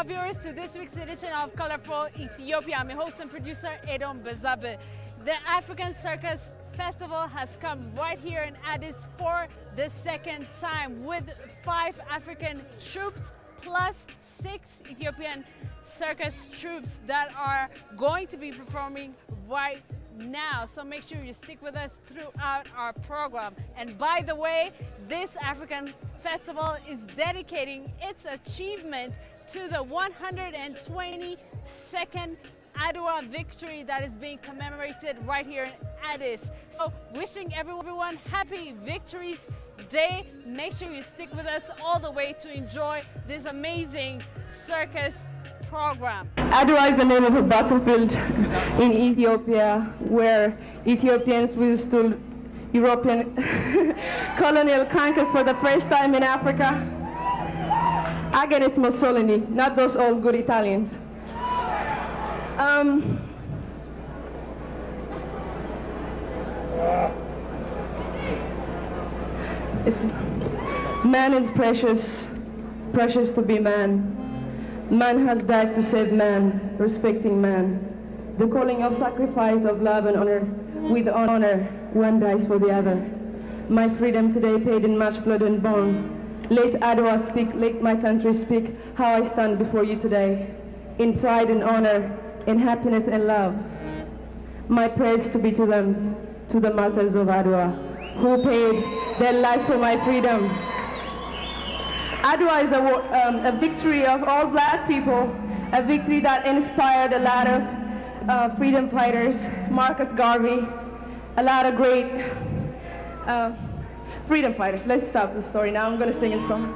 our viewers to this week's edition of Colorful Ethiopia. I'm your host and producer, Edom Bezabe. The African Circus Festival has come right here in Addis for the second time with 5 African troops plus 6 Ethiopian circus troops that are going to be performing right now. So make sure you stick with us throughout our program. And by the way, this African Festival is dedicating its achievement to the 122nd Adwa victory that is being commemorated right here in Addis. So wishing everyone happy Victories Day. Make sure you stick with us all the way to enjoy this amazing circus program. Adwa is the name of a battlefield in Ethiopia where Ethiopians withstood European colonial conquest for the first time in Africa against Mussolini, not those old good Italians. Man is precious, precious to be man. Man has died to save man, respecting man. The calling of sacrifice of love and honor, with honor, one dies for the other. My freedom today paid in much blood and bone. Let Adwa speak, let my country speak, how I stand before you today, in pride and honor, in happiness and love. My praise to be to them, to the martyrs of Adwa, who paid their lives for my freedom. Adwa is a victory of all black people, a victory that inspired a lot of freedom fighters, Marcus Garvey, a lot of great freedom fighters. Let's stop the story now. I'm going to sing a song.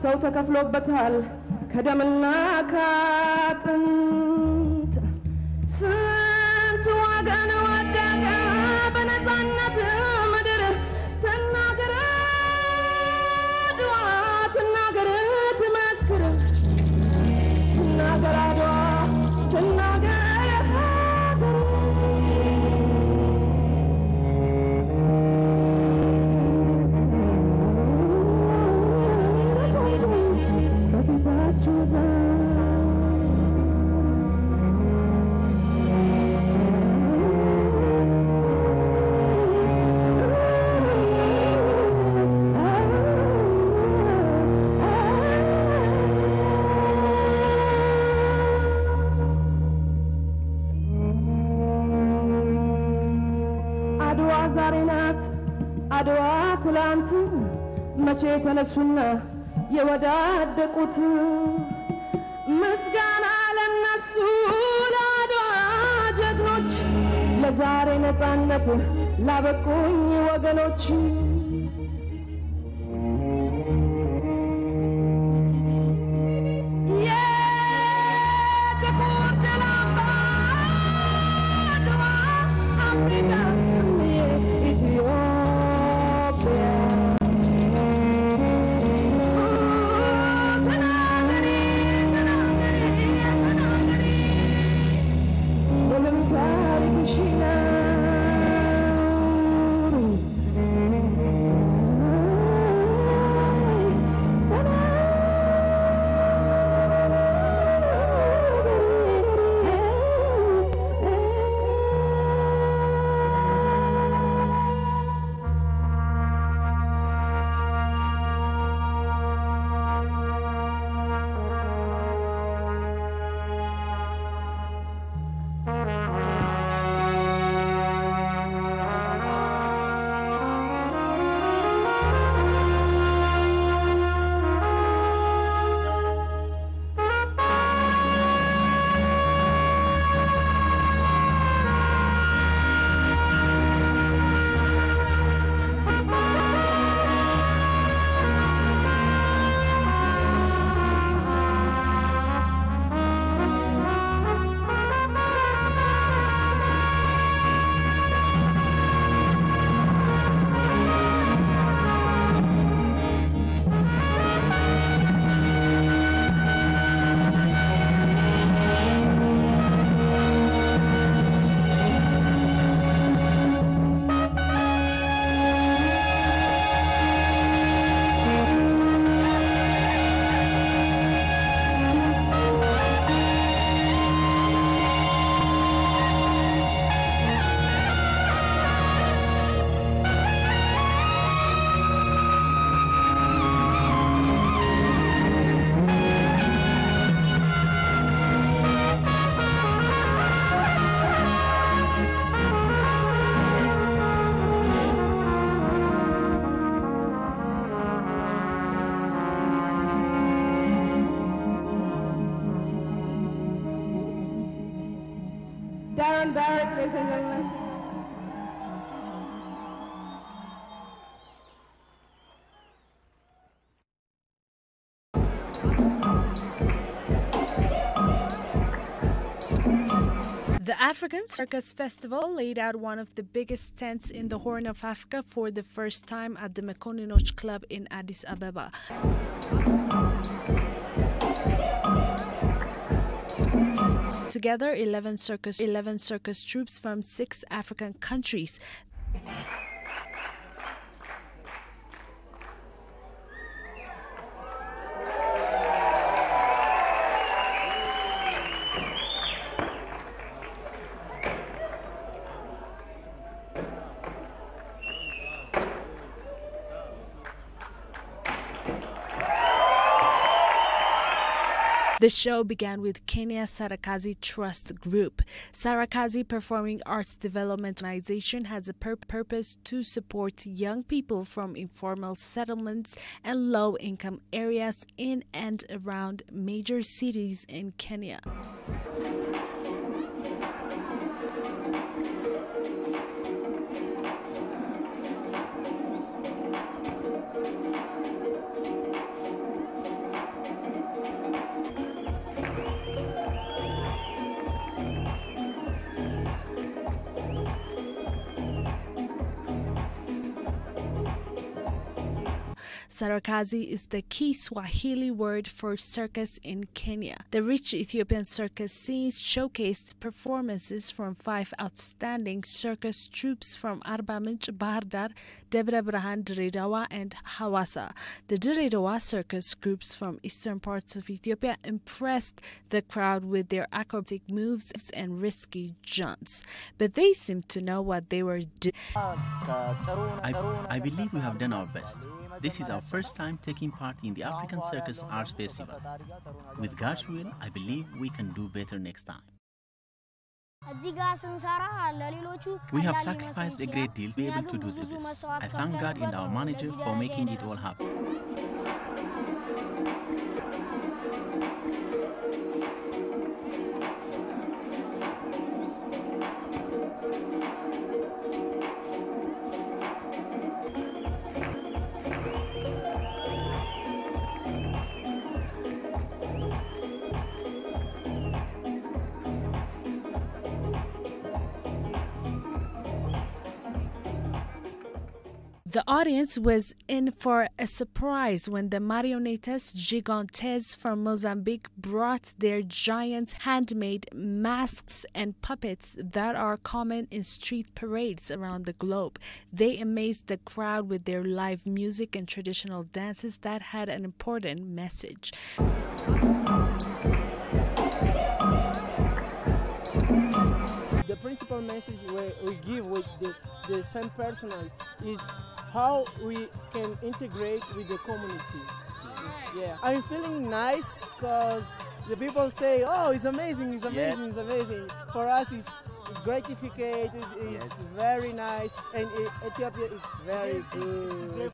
ሰው ተከፍሎበታል ከደምና ከአጥንት ስንት ወገን ወደቀ በነፃነት ምድር ትናገር አድዋ ትናገር ትመስክር ትናገር አድዋ ትናገር አድዋ ትላንት መቼ ተነሱና የወዳደቁት ምስጋና ለነሱ ለአድዋ ጀግኖች ለዛሬ ነፃነት ላበቁኝ ወገኖች Barrett, ladies and gentlemen. The African Circus Festival laid out one of the biggest tents in the Horn of Africa for the first time at the Mekoninoch Club in Addis Ababa. Together, 11 circus troupes from 6 African countries. The show began with Kenya's Sarakazi Trust Group. Sarakazi Performing Arts Development Organization has a purpose to support young people from informal settlements and low-income areas in and around major cities in Kenya. Sarakazi is the key Swahili word for circus in Kenya. The rich Ethiopian circus scenes showcased performances from 5 outstanding circus troupes from Arba Minch, Bahar Dar, Debre Brahan, Diredawa, and Hawassa. The Diredawa circus groups from eastern parts of Ethiopia impressed the crowd with their acrobatic moves and risky jumps, but they seemed to know what they were doing. I believe we have done our best. This is our first time taking part in the African Circus Arts Festival. With God's will, I believe we can do better next time. We have sacrificed a great deal to be able to do this. I thank God and our manager for making it all happen. The audience was in for a surprise when the marionettes gigantes from Mozambique brought their giant handmade masks and puppets that are common in street parades around the globe. They amazed the crowd with their live music and traditional dances that had an important message. The principal message we give with the same personnel is how we can integrate with the community. Yeah, I'm feeling nice because the people say, "Oh, it's amazing, it's amazing, yes. It's amazing." For us, it's gratificated. It's very nice, and Ethiopia is very good.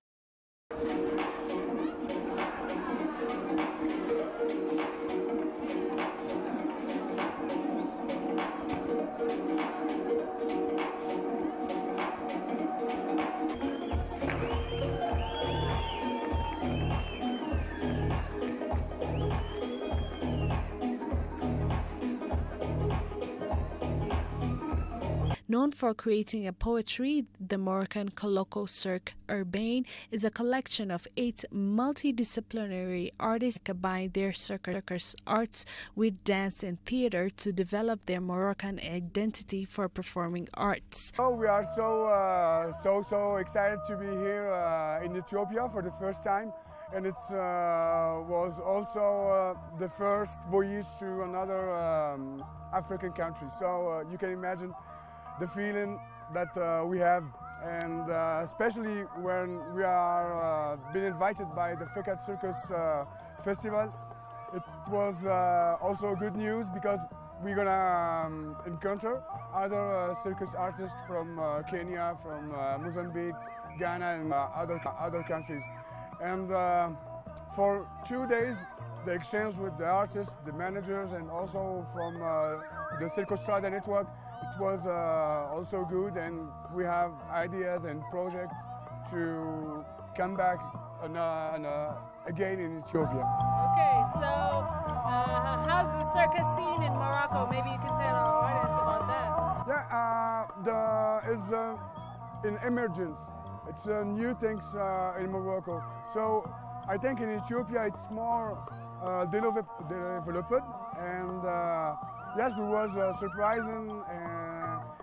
Known for creating a poetry, the Moroccan Colloco Cirque Urbain is a collection of 8 multidisciplinary artists who combine their circus arts with dance and theater to develop their Moroccan identity for performing arts. Oh, we are so excited to be here in Ethiopia for the first time, and it was also the first voyage to another African country. So you can imagine the feeling that we have, and especially when we are being invited by the Fekat Circus Festival. It was also good news because we're gonna encounter other circus artists from Kenya, from Mozambique, Ghana, and other countries. And for 2 days, the exchange with the artists, the managers, and also from the Circus Strada network, it was also good, and we have ideas and projects to come back again in Ethiopia. Okay, so how's the circus scene in Morocco? Maybe you can tell our audience about that. Yeah, it's in emergence. It's new things in Morocco. So I think in Ethiopia it's more developed, and yes, it was surprising,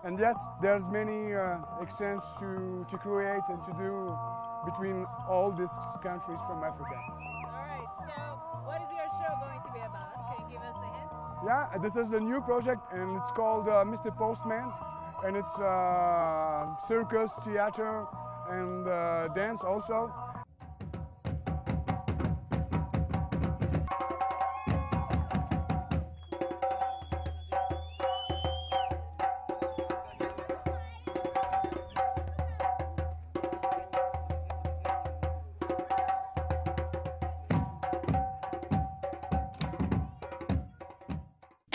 and yes, there's many exchange to create and to do between all these countries from Africa. All right, so what is your show going to be about? Can you give us a hint? Yeah, this is the new project, and it's called Mr. Postman, and it's circus, theater, and dance also.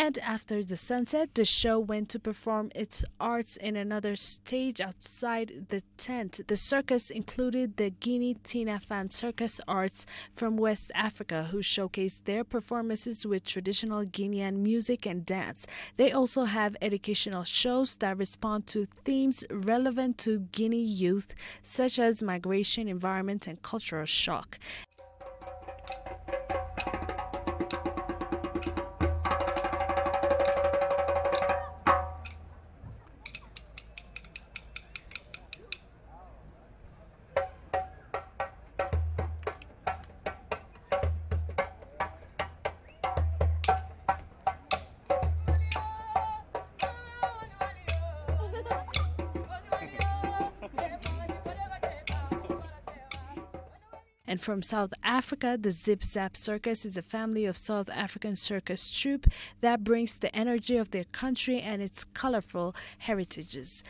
And after the sunset, the show went to perform its arts in another stage outside the tent. The circus included the Guinea Tina Fan Circus Arts from West Africa, who showcased their performances with traditional Guinean music and dance. They also have educational shows that respond to themes relevant to Guinea youth, such as migration, environment, and cultural shock. And from South Africa, the Zip Zap Circus is a family of South African circus troupe that brings the energy of their country and its colorful heritages.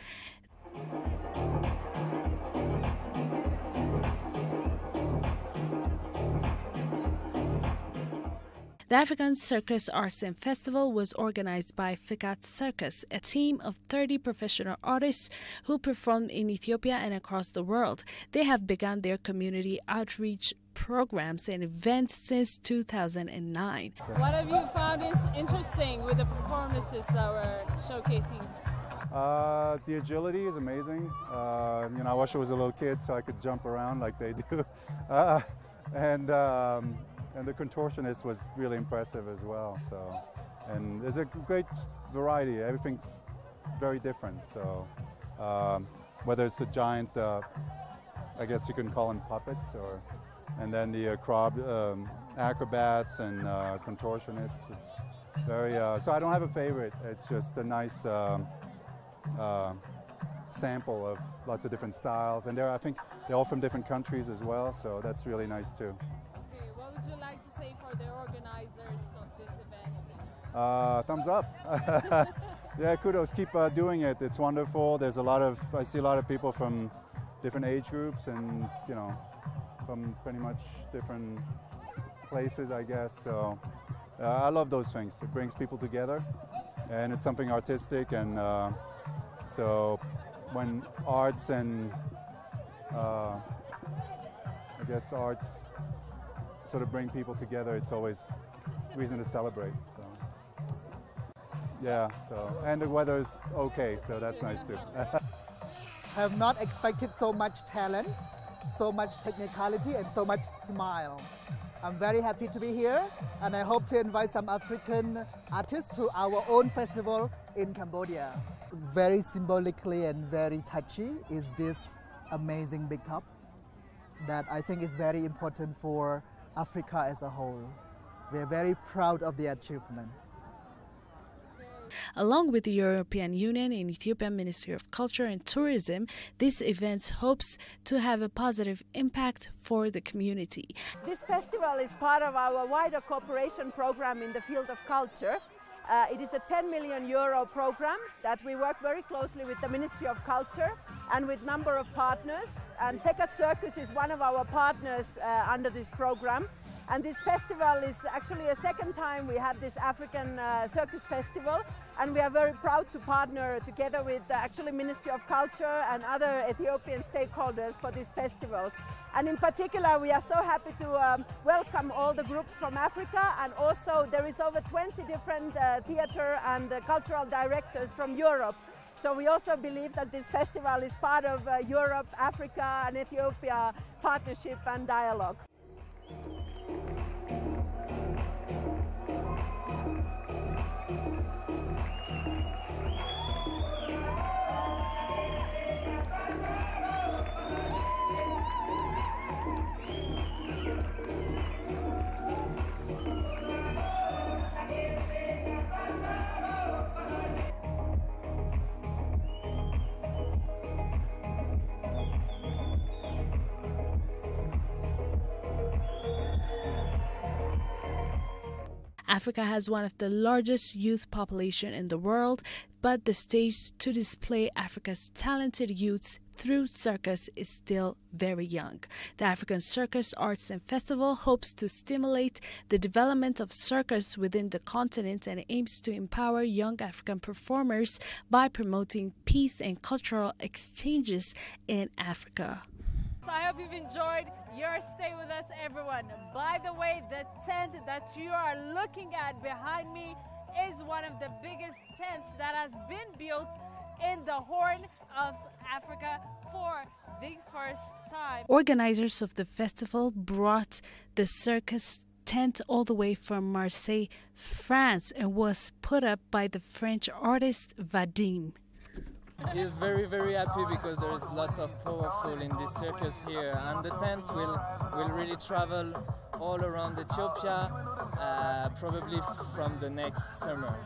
The African Circus Arts and Festival was organized by Fekat Circus, a team of 30 professional artists who perform in Ethiopia and across the world. They have begun their community outreach programs and events since 2009. What have you found is interesting with the performances that we're showcasing? The agility is amazing. You know, I wish I was a little kid so I could jump around like they do. And the contortionist was really impressive as well. So, and there's a great variety. Everything's very different. So, whether it's the giant, I guess you can call them puppets, or and then the acrobats and contortionists. It's very. So I don't have a favorite. It's just a nice sample of lots of different styles, and I think they're all from different countries as well. So that's really nice too. Okay, what would you like to say for the organizers of this event? Thumbs up. Yeah, kudos. Keep doing it. It's wonderful. There's a lot of, I see a lot of people from different age groups and, you know, from pretty much different places, I guess. So I love those things. It brings people together, and it's something artistic. And so when arts and, I guess arts sort of bring people together, it's always reason to celebrate. So. Yeah, so, and the weather's okay, so that's nice too. Have not expected so much talent, so much technicality, and so much smile. I'm very happy to be here, and I hope to invite some African artists to our own festival in Cambodia. Very symbolically and very touchy is this amazing big top that I think is very important for Africa as a whole. We're very proud of the achievement. Along with the European Union and Ethiopian Ministry of Culture and Tourism, this event hopes to have a positive impact for the community. This festival is part of our wider cooperation program in the field of culture. It is a 10 million euro program that we work very closely with the Ministry of Culture and with a number of partners. And Fekat Circus is one of our partners under this program. And this festival is actually a second time we have this African Circus Festival, and we are very proud to partner together with actually Ministry of Culture and other Ethiopian stakeholders for this festival. And in particular, we are so happy to welcome all the groups from Africa, and also there is over 20 different theatre and cultural directors from Europe. So we also believe that this festival is part of Europe, Africa and Ethiopia partnership and dialogue. Africa has one of the largest youth population in the world, but the stage to display Africa's talented youths through circus is still very young. The African Circus Arts and Festival hopes to stimulate the development of circus within the continent and aims to empower young African performers by promoting peace and cultural exchanges in Africa. So I hope you've enjoyed your stay with us, everyone. By the way, the tent that you are looking at behind me is one of the biggest tents that has been built in the Horn of Africa for the first time. Organizers of the festival brought the circus tent all the way from Marseille, France, and was put up by the French artist Vadim. He's very, very happy because there is lots of powerful in this circus here, and the tent will really travel all around Ethiopia, probably from the next summer.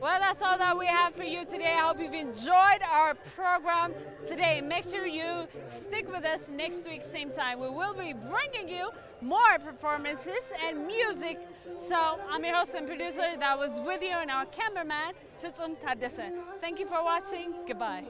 Well, that's all that we have for you today. I hope you've enjoyed our program today. Make sure you stick with us next week, same time. We will be bringing you more performances and music. So I'm your host and producer that was with you, and our cameraman, Fitzum Tadesse. Thank you for watching. Goodbye.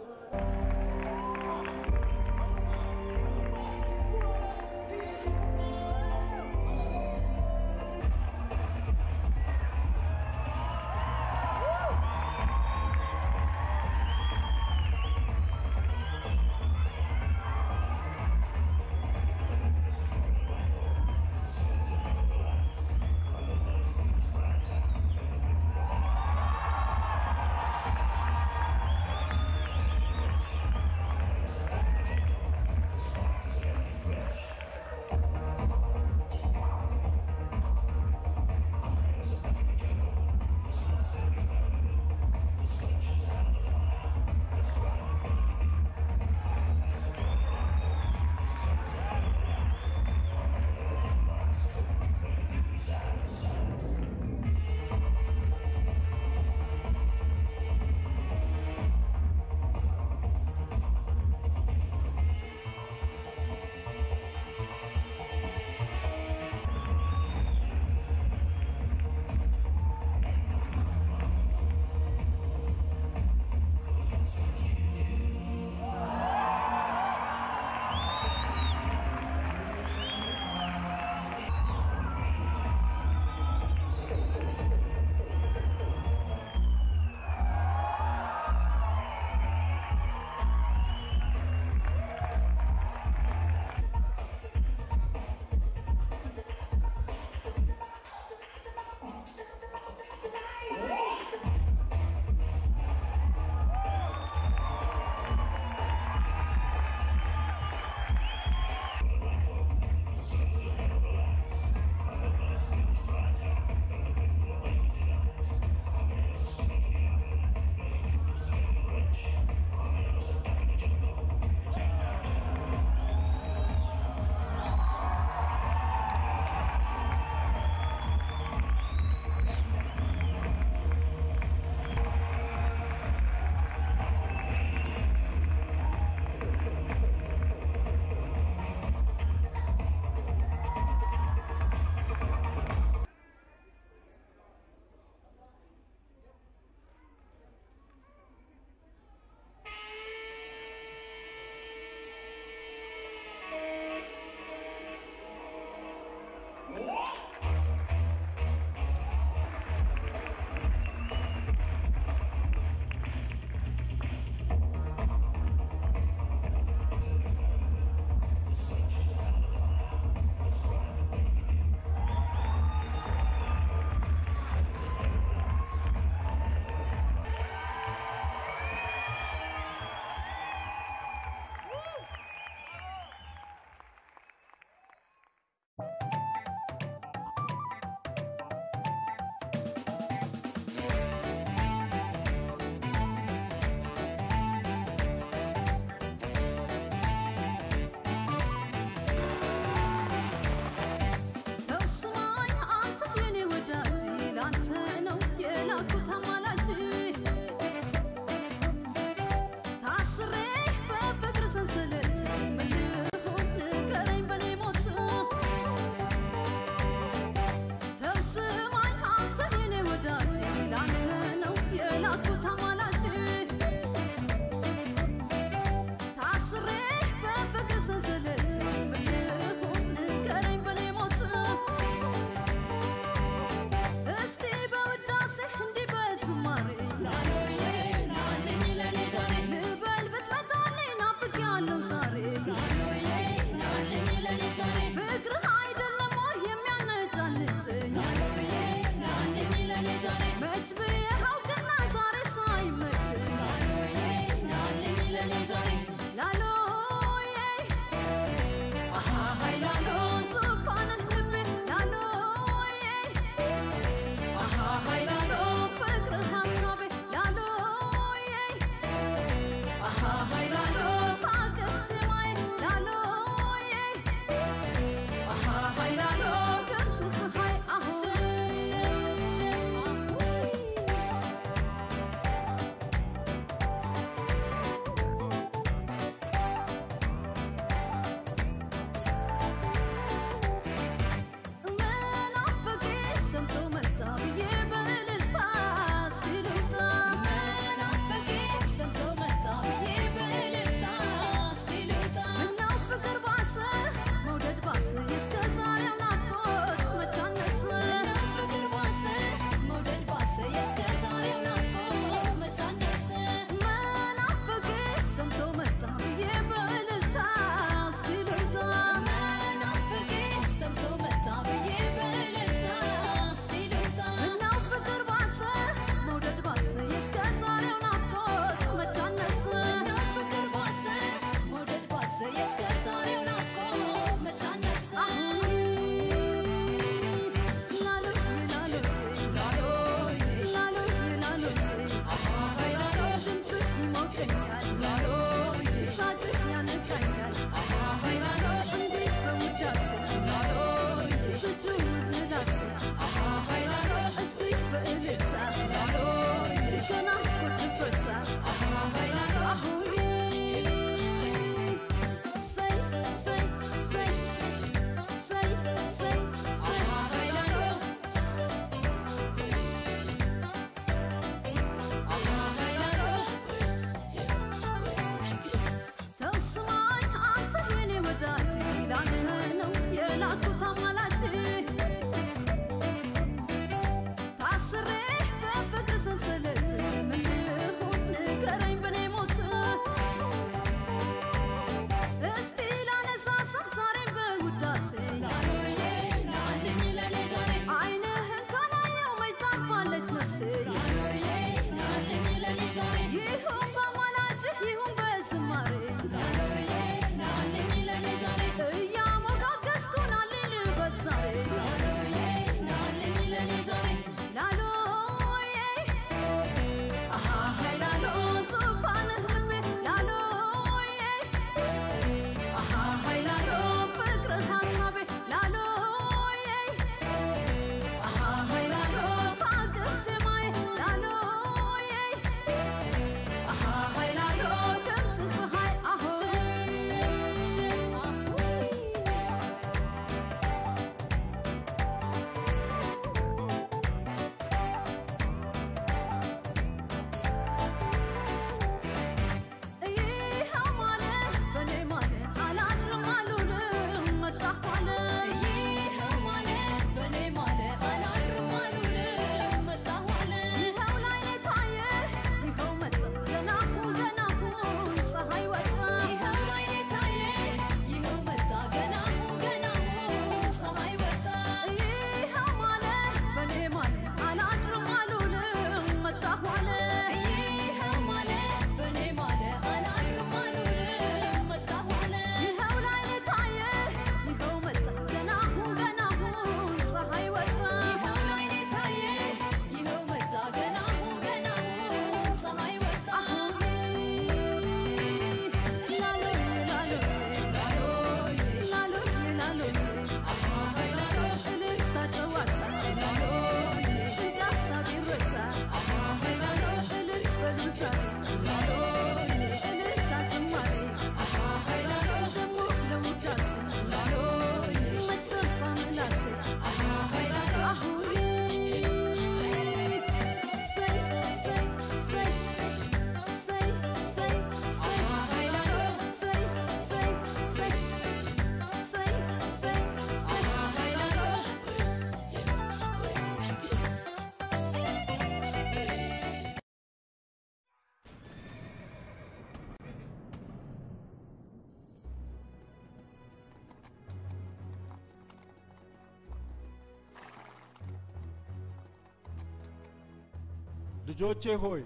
ልጆቼ ሆይ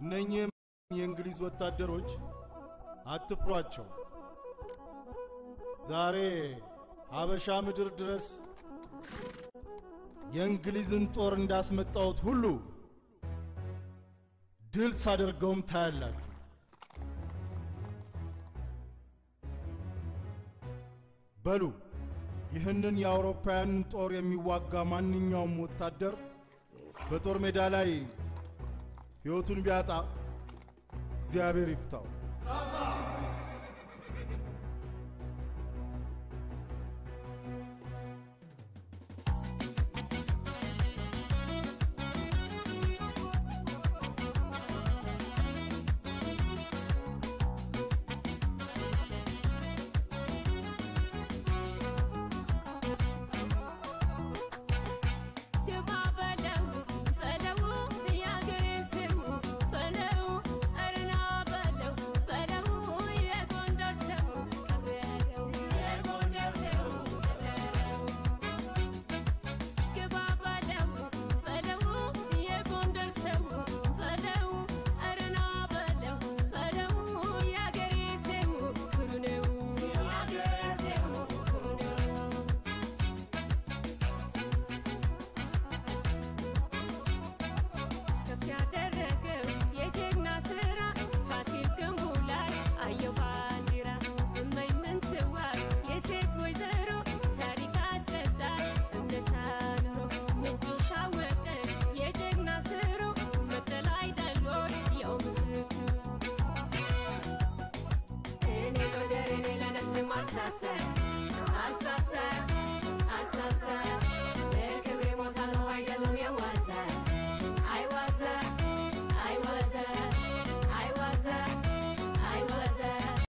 እነኚህ የእንግሊዝ ወታደሮች አትፍሯቸው ዛሬ ሀበሻ ምድር ድረስ የእንግሊዝን ጦር እንዳስመጣውት ሁሉ ድል ሳደርገውም ታያላችሁ በሉ ይህንን የአውሮፓውያን ጦር የሚዋጋ ማንኛውም ወታደር በጦር ሜዳ ላይ ሕይወቱን ቢያጣ እግዚአብሔር ይፍታው